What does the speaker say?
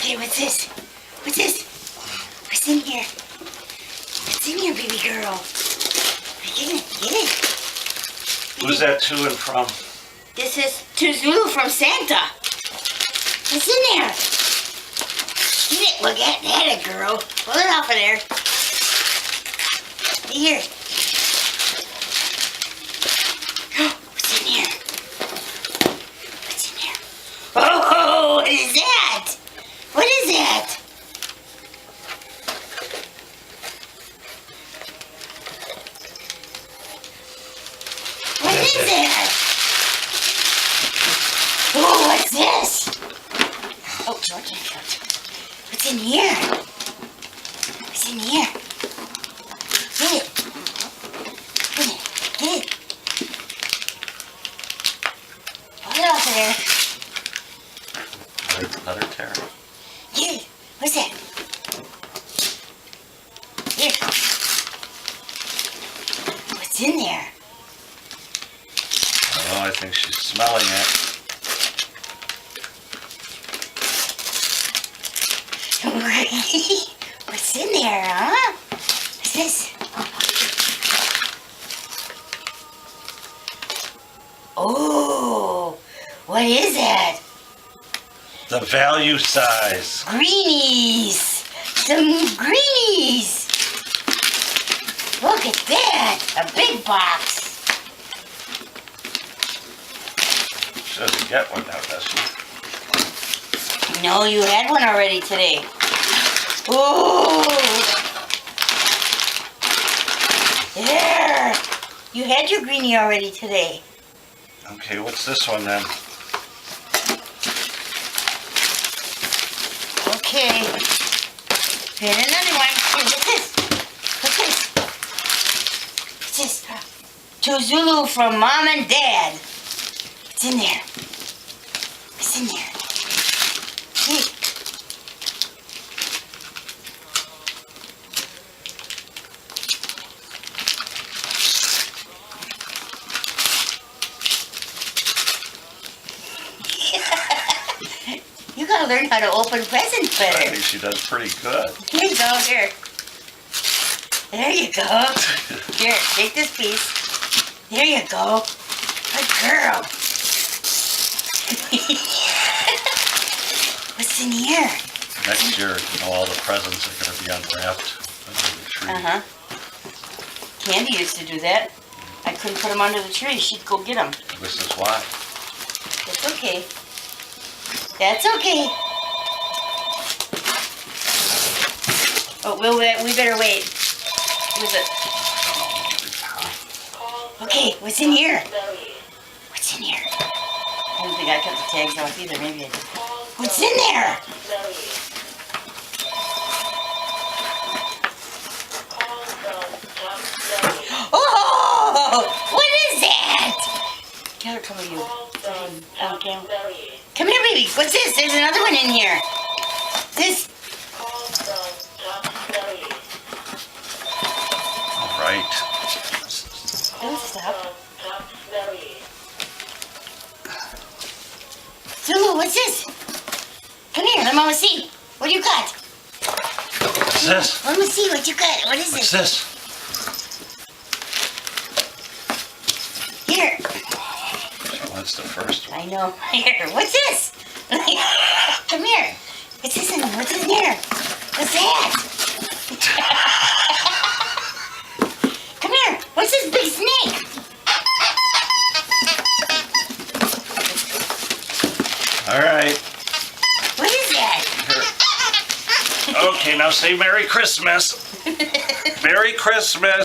Okay, what's this? What's this? What's in here? What's in here, baby girl? Get it, get it. Who's that to and from? This is to Zulu from Santa. What's in there? Get it, look at that, girl. Pull it off of there. Here. What's in here? What's in here? Oh, what is that? What is that? What is that? Oh, what's this? Oh, George. What's in here? What's in here? Get it. Get it. Get it. Pull it off of there. Let her tear it. Get it. What's that? Here. What's in there? Oh, I think she's smelling it. What's in there, huh? What's this? Oh, what is that? The value size. Greenies! Some greenies! Look at that! A big box! She doesn't get one now, does she? No, you had one already today. Ooh! There! You had your greenie already today. Okay, what's this one then? Okay. And another one. Here, what's this? What's this? What's this? To Zulu from Mom and Dad. What's in there? What's in there? Here. You gotta learn how to open presents I better. think she does pretty good. Here you go, here. There you go. Here, take this piece. There you go. Good girl. What's in here? Next year, all the presents are going to be unwrapped under the tree. Uh-huh. Candy used to do that. I couldn't put them under the tree. She'd go get them. This is why. That's okay. That's okay. Oh, we better wait. Who's it? Okay, what's in here? What's in here? I don't think I cut the tags off either. Maybe I did. What's in there? Oh! What is that? Tell her come with you. Okay. Come here, baby. What's this? There's another one in here. This. All right. Don't stop. Zulu, what's this? Come here, let Mama see. What do you got? What's this? Let me see what you got. What is What's this? this? Here. She wants the first one. I know. Here. What's this? Come here. What's this in? What's in here? What's that? Come here. What's this big snake? All right. What is that? Okay, now say Merry Christmas. Merry Christmas.